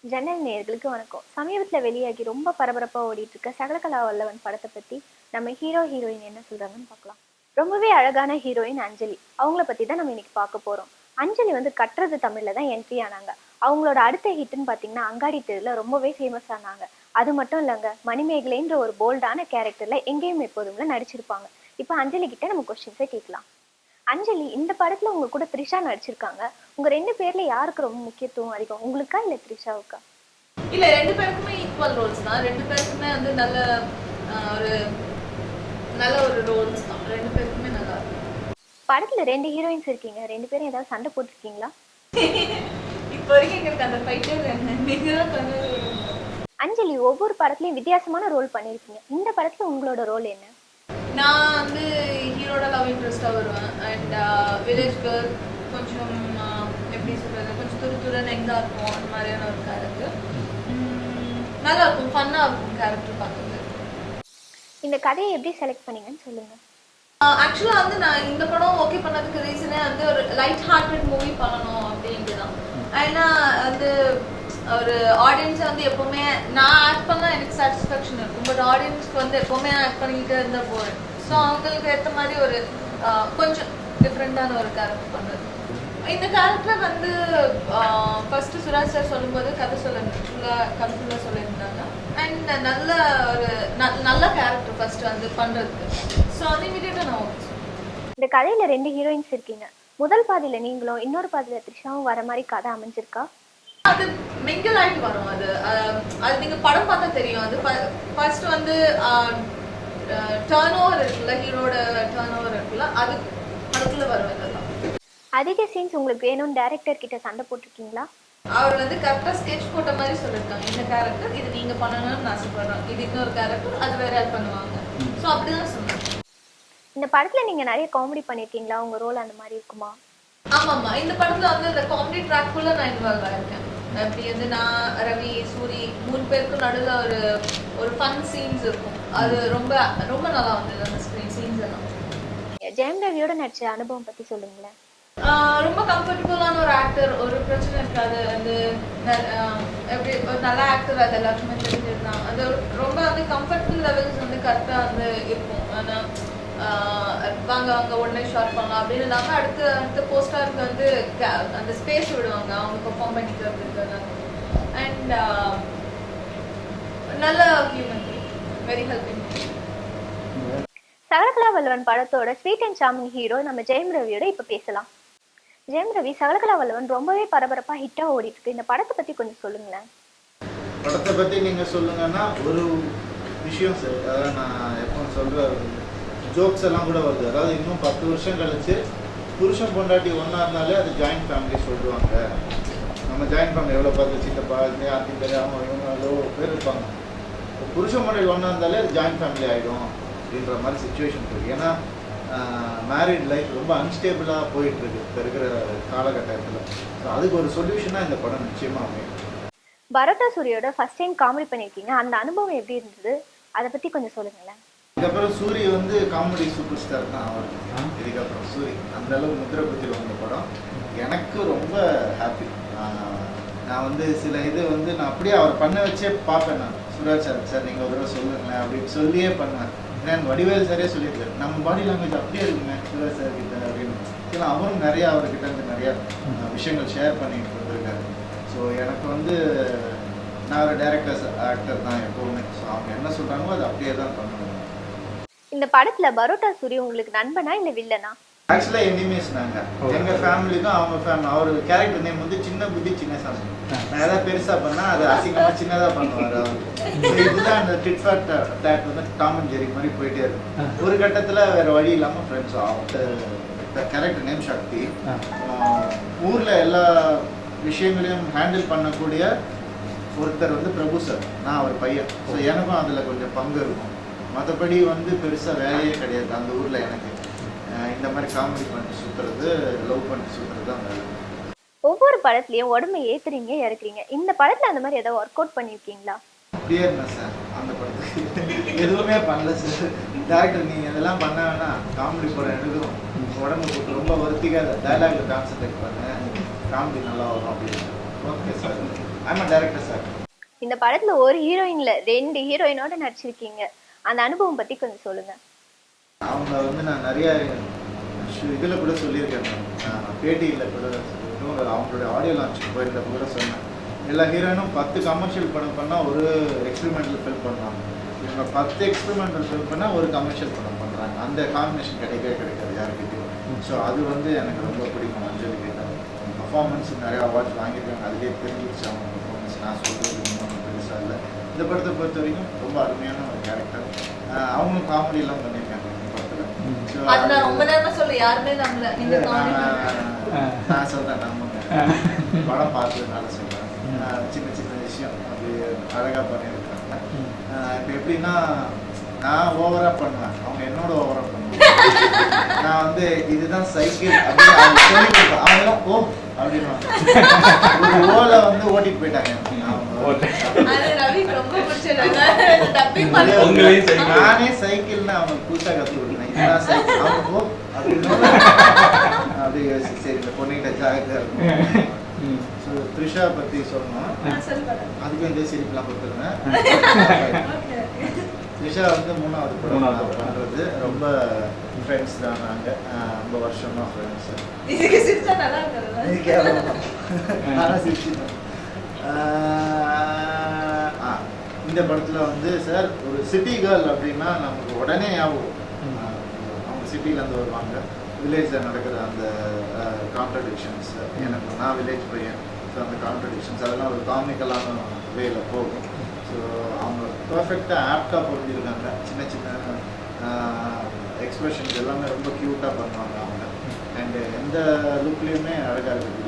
ஜன்னல் நேயர்களுக்கு வணக்கம். சமீபத்தில் வெளியாகி ரொம்ப பரபரப்பாக ஓடிட்டு இருக்க சகலகலா வல்லவன் படத்தை பற்றி நம்ம ஹீரோயின் என்ன சொல்கிறாங்கன்னு பார்க்கலாம். ரொம்பவே அழகான ஹீரோயின் அஞ்சலி, அவங்கள பற்றி தான் நம்ம இன்னைக்கு பார்க்க போகிறோம். அஞ்சலி வந்து கட்டுறது தமிழில் தான் என்ட்ரி ஆனாங்க. அவங்களோட அடுத்த ஹிட்னு பார்த்தீங்கன்னா அங்காடி தெருவில் ரொம்பவே ஃபேமஸ் ஆனாங்க. அது மட்டும் இல்லைங்க, மணிமேகலைன்ற ஒரு போல்டான கேரக்டரில் எங்கேயும் எப்போதும்ல நடிச்சிருப்பாங்க. இப்போ அஞ்சலி கிட்ட நம்ம கொஸ்டின்ஸை கேட்கலாம். அஞ்சலி, இந்த படத்துல உங்க கூட த்ரிஷா நடிச்சிருக்காங்க. உங்க 2 பேர்ல யாருக்கு ரொம்ப முக்கியத்துவம் அதிகம், உங்களுக்கா இல்ல த்ரிஷாவுக்கா? இல்ல, 2 பேருக்குமே ஈக்குவல் ரோல்ஸ் தான். 2 பேருக்குமே வந்து நல்ல ஒரு ரோல்ஸ் தான். 2 பேருக்குமே நல்லா இருக்கு. படத்துல 2 ஹீரோயின்ஸ் இருக்கீங்க, 2 பேரும் ஏதாவது சண்டை போட்டுருக்கீங்களா? இப்போ வரைக்கும் எங்களுக்கு அந்த ஃபைட்டே நீங்க தான் பண்ணது. அஞ்சலி, ஒவ்வொரு படத்துலயும் வித்தியாசமான ரோல் பண்ணிருக்கீங்க. இந்த படத்துல உங்களோட ரோல் என்ன? நான் வந்து ஹீரோட லவ் இன்ட்ரெஸ்டா வருவேன். அண்ட் வில்லேஜ் கேர்ள், கொஞ்சம் எப்படி சொல்றது, கொஞ்சம் துருதுரன் எங்கா இருக்கும், அந்த மாதிரியான ஒரு கேரக்டர். நல்லா இருக்கும், ஃபன்னா இருக்கும் கேரக்டர் பார்க்குறது. இந்த கதையை எப்படி செலக்ட் பண்ணீங்கன்னு சொல்லுங்க. ஆக்சுவலாக வந்து நான் இந்த படம் ஓகே பண்ணதுக்கு ரீசனே வந்து ஒரு லைட் ஹார்ட்டட் மூவி பண்ணணும் அப்படின்ட்டு தான். ஏன்னா வந்து ஒரு ஆடியன்ஸை வந்து எப்போவுமே நான் ஆக்ட் பண்ணால் எனக்கு சாட்டிஸ்ஃபேக்ஷன் இருக்கும், பட் ஆடியன்ஸ்க்கு வந்து எப்போவுமே ஆக்ட் பண்ணிக்கிட்டே இருந்தால் போகிறேன். ஸோ அவங்களுக்கு ஏற்ற மாதிரி ஒரு கொஞ்சம் டிஃப்ரெண்ட்டான ஒரு கேரக்டர் பண்ணுறது. இந்த கேரக்டர் வந்து ஃபர்ஸ்ட் சுராஜ் சார் சொல்லும்போது கதை ஃபுல்லாக சொல்லியிருந்தாங்க. அண்ட் நல்ல ஒரு நல்ல கேரக்டர் ஃபர்ஸ்ட் வந்து பண்ணுறதுக்கு. ஸோ அது இமீடியட்டாக நான் ஓகே. இந்த கதையில 2 ஹீரோயின்ஸ் இருக்கீங்க. முதல் பாதியில நீங்களும் இன்னொரு பாதியில த்ரிஷாவும் வர மாதிரி கதை அமைஞ்சிருக்கா? அது மிங்கிள் ஆயிட்டு வரும். அது நீங்க படம் பார்த்தா தெரியும். அது ஃபர்ஸ்ட் வந்து டர்ன் ஓவர் இருக்குல்ல, ஹீரோட டர்ன் ஓவர் இருக்குல்ல, அது படத்துல வரும். இதெல்லாம் அதிக சீன்ஸ் உங்களுக்கு வேணும்னு டைரக்டர் கிட்ட சண்டை போட்டிருக்கீங்களா? அவர் வந்து கரெக்டா ஸ்கெட்ச் போட்ட மாதிரி சொல்லியிருக்காங்க. இந்த கேரக்டர் இது நீங்க பண்ணணும்னு நான் சொல்றேன், இது இன்னொரு கேரக்டர் அது வேற யார் பண்ணுவாங்க. ஸோ அப்படிதான் சொன்னாங்க. இந்த படத்துல நீங்க நிறைய காமெடி பண்ணிருக்கீங்களா? உங்க ரோல் அந்த மாதிரி இருக்குமா? ஆமாம்மா, இந்த படத்துல வந்து இந்த காமெடி ட்ராக்குள்ள நான் இன்வால்வ் ஆயிருக்கேன். அப்படி வந்து நான், ரவி, சூரி 3 பேருக்கும் நடுவில் ஒரு ஃபன் சீன்ஸ் இருக்கும். அது ரொம்ப ரொம்ப நல்லா வந்தது அந்த ஸ்க்ரீன் சீன்ஸ் எல்லாம். ஜெயம் ரவியோட நடிச்ச அனுபவம் பத்தி சொல்லுங்களேன். ரொம்ப கம்ஃபர்டபுளான ஒரு ஆக்டர், ஒரு பிரச்சனை இருக்காது. அது எப்படி ஒரு நல்ல ஆக்டர், அது எல்லாருக்குமே தெரிஞ்சிருந்தாங்க. அது ரொம்ப வந்து கம்ஃபர்டபுள் லெவல்ஸ் வந்து கரெக்டாக வந்து இருக்கும். ஆனால் வாங்க உடனே ஷார்ட் பண்ணலாம் அப்படின்னு இல்லாமல் அடுத்த போஸ்டாருக்கு வந்து அந்த ஸ்பேஸ் விடுவாங்க அவங்க பெர்ஃபார்ம் பண்ணிக்கிறதுக்கு. அண்ட் நல்ல ஹியூமன், வெரி ஹெல்பிங். சகலகலா வல்லவன் படத்தோட ஸ்வீட் அண்ட் சாமிங் ஹீரோ நம்ம ஜெயம் ரவியோட இப்ப பேசலாம். ஜெயம் ரவி, சகலகலா வல்லவன் ரொம்பவே பரபரப்பா ஹிட்டா ஓடிட்டு இருக்கு. இந்த படத்தை பத்தி கொஞ்சம் சொல்லுங்களேன். படத்தை பத்தி நீங்க சொல்லுங்கன்னா ஒரு விஷயம் சார், அதாவது நான் எப்போ சொல்ற ஜோக்ஸ் எல்லாம் கூட வருது. அதாவது இன்னும் 10 வருஷம் கழிச்சு புருஷன் பொண்டாட்டி ஒன்றா இருந்தாலே அது ஜாயிண்ட் ஃபேமிலி சொல்லுவாங்க. நம்ம ஜாயிண்ட் ஃபேமிலி எவ்வளோ பார்த்து சித்தப்பா ஆத்தி பேர் அவங்க இவங்க எவ்வளோ பேர் இருப்பாங்க. புருஷன் பொண்டாட்டி ஒன்றா இருந்தாலே அது ஜாயிண்ட் ஃபேமிலி ஆகிடும் அப்படின்ற மாதிரி சுச்சுவேஷன் இருக்குது. ஏன்னா மேரிட் லைஃப் ரொம்ப அன்ஸ்டேபிளாக போயிட்டுருக்கு இப்போ இருக்கிற காலகட்டத்தில். ஸோ அதுக்கு ஒரு சொல்யூஷனாக இந்த படம் நிச்சயமாக அமையும். பரோட்டா சூரியோட ஃபர்ஸ்ட் டைம் காமெடி பண்ணியிருக்கீங்க, அந்த அனுபவம் எப்படி இருந்தது, அதை பற்றி கொஞ்சம் சொல்லுங்களேன். இதுக்கப்புறம் சூரி வந்து காமெடி சூப்பர் ஸ்டார் தான் அவர். இதுக்கப்புறம் சூரி அந்த அளவுக்கு முத்திரை குத்தி வந்த படம் எனக்கு ரொம்ப ஹாப்பி. நான் வந்து சில இது வந்து நான் அப்படியே அவர் பண்ண வச்சே பார்ப்பேன். நான் சுராஜ் சார் நீங்கள் ஒரு தடவை சொல்லுங்களேன் அப்படின்னு சொல்லியே பண்ணேன். ஏன்னா எனக்கு வடிவேல் சாரே சொல்லியிருக்காரு, நம்ம பாடி லாங்குவேஜ் அப்படியே இருக்குங்க சுராஜ் சார் கிட்ட அப்படின்னு. ஏன்னா அவரும் நிறையா அவர்கிட்ட இருந்து நிறையா விஷயங்கள் ஷேர் பண்ணிட்டு இருந்திருக்காரு. ஸோ எனக்கு வந்து நான் ஒரு டைரக்டர் ஆக்டர் தான் எப்போவுமே. ஸோ அவங்க என்ன சொல்கிறாங்களோ அது அப்படியே தான் பண்ணுவேன். இந்த படத்துல பரோட்டா சூரி உங்களுக்கு நண்பனா இல்ல வில்லனா? ஆக்சுவலா எனிமீஸ் நாங்க. எங்க ஃபேமிலிக்கும் அவங்க ஃபேமிலி, அவர் கேரக்டர் நேம் வந்து சின்ன புத்தி சின்ன சாமி. நான் ஏதாவது பெருசா பண்ணா அது அசிங்கமா சின்னதா பண்ணுவாரு அவர். இதுதான் அந்த டிட் ஃபார் டேட் வந்து டாம் அண்ட் ஜெரி மாதிரி போயிட்டே இருக்கும். ஒரு கட்டத்துல வேற வழி இல்லாம ஃப்ரெண்ட்ஸ் ஆகும். கேரக்டர் நேம் சக்தி. ஊர்ல எல்லா விஷயங்களையும் ஹேண்டில் பண்ணக்கூடிய ஒருத்தர் வந்து பிரபு சார், நான் அவர் பையன். ஸோ எனக்கும் அதுல கொஞ்சம் பங்கு இருக்கும். மற்றபடி வந்து பெருசாக வேலையே கிடையாது அந்த ஊரில் எனக்கு. இந்த மாதிரி காமெடி பண்ணிட்டு சுற்றுறது, லவ் பண்ணிட்டு சுற்றுறது தான் வேலை. ஒவ்வொரு படத்துலையும் உடம்பை ஏற்றுறீங்க இறக்குறீங்க. இந்த படத்தில் அந்த மாதிரி ஏதாவது ஒர்க் அவுட் பண்ணியிருக்கீங்களா? அப்படியே இருந்தேன் சார் அந்த படத்துக்கு. எதுவுமே பண்ணல சார். டேரக்டர் நீங்கள் இதெல்லாம் பண்ண வேணாம், காமெடி படம் எடுக்கிறோம், உடம்பு போட்டு ரொம்ப வருத்திக்காத டைலாக்ல கான்சன்ட்ரேட் பண்ண, காமெடி நல்லா வரும் அப்படின்னு. Okay sir. I'm a director sir. இந்த படத்துல ஒரு ஹீரோயின்ல 2 ஹீரோயினோட நடிச்சிருக்கீங்க. அந்த அனுபவம் பத்தி கொஞ்சம் சொல்லுங்க. அவங்க வந்து நான் நிறைய இதில் கூட சொல்லியிருக்கேன், பேட்டியில் கூட அவங்களுடைய ஆடியோ லான்ச்சுக்கு போயிருந்தப்ப கூட சொன்னேன். எல்லா ஹீரோயினும் 10 கமர்ஷியல் படம் பண்ணால் ஒரு எக்ஸ்பெரிமெண்டல் ஃபில்ம் பண்ணுவாங்க. இவங்க 10 எக்ஸ்பெரிமெண்டல் ஃபில்ம் பண்ணால் ஒரு கமர்ஷியல் படம் பண்ணுறாங்க. அந்த காம்பினேஷன் கிடைக்காது யாருக்கிட்டையும். ஸோ அது வந்து எனக்கு ரொம்ப பிடிக்கும். அஞ்சலி கிட்ட பர்ஃபார்மன்ஸ் நிறையா அவார்ட்ஸ் வாங்கியிருக்காங்க. அதுலேயே தெரிஞ்சிருச்சு அவங்க பர்ஃபார்மன்ஸ். நான் சொல்கிறது இன்னும் பெருசாக இல்லை. இந்த படத்தை பொறுத்த வரைக்கும் ரொம்ப அருமையான ஒரு கேரக்டர். அவங்களும் காமெடியெல்லாம் பண்ணியிருக்காங்க இந்த படத்தில். ஸோ அது நான் ரொம்ப நேரமா சொல்ல யாருமே நம்பல. நீங்க நான் சொல்கிறேன், நம்புங்க. படம் பார்த்ததுனால சொல்கிறேன். சின்ன சின்ன விஷயம் அது அழகாக பண்ணியிருக்காங்க. இப்போ எப்படின்னா, நான் ஓவராக பண்ணுவேன், அவங்க என்னோட ஓவராக பண்ணுவேன். நான் வந்து இதுதான் சைக்கிள் அப்படின்னு அவங்க சொல்லி கொடுப்பேன். அவங்களாம் ஓ அப்படின்னு ஒரு ஓல வந்து ஓட்டிட்டு போயிட்டாங்க. அது ரவிக்கு ரொம்ப பிடிச்சிருக்காங்க. டப்பிங் நானே சைக்கிள்னு அவங்க புதுசாக கற்றுக் கொடுத்தேன். இதுதான் சைக்கிள். அவங்க ஓ அப்படின்னு அப்படியே யோசிச்சு சரி இந்த பொண்ணுகிட்ட ஜாகிரதையாக இருக்கும். ஸோ த்ரிஷா பற்றி சொல்லணும். அதுக்கும் இதே சிரிப்புலாம் கொடுத்துருந்தேன். த்ரிஷா வந்து 3வது படம் பண்ணுறது. ரொம்ப ஃப்ரெண்ட்ஸ் தான் நாங்கள். ரொம்ப வருஷமாக ஃப்ரெண்ட்ஸு. ஆனால் சிரிச்சுட்டேன். இந்த படத்தில் வந்து சார் ஒரு சிட்டி கேர்ள் அப்படின்னா நமக்கு உடனே ஞாபகம். அவங்க சிட்டிலேருந்து வருவாங்க. வில்லேஜில் நடக்கிற அந்த கான்ட்ரடிக்ஷன்ஸ், எனக்கு நான் வில்லேஜ் பையன். ஸோ அந்த கான்ட்ரடிக்ஷன்ஸ் அதெல்லாம் ஒரு காமிக்கலான வேல போகும். ஸோ அவங்க பர்ஃபெக்டாக ஆப்டாக பொருந்திருக்காங்க. சின்ன சின்ன எக்ஸ்பிரஷன்ஸ் எல்லாமே ரொம்ப க்யூட்டாக பண்ணுவாங்க அவங்க. அண்டு எந்த லுக்லேயுமே அழகாக இருக்குது.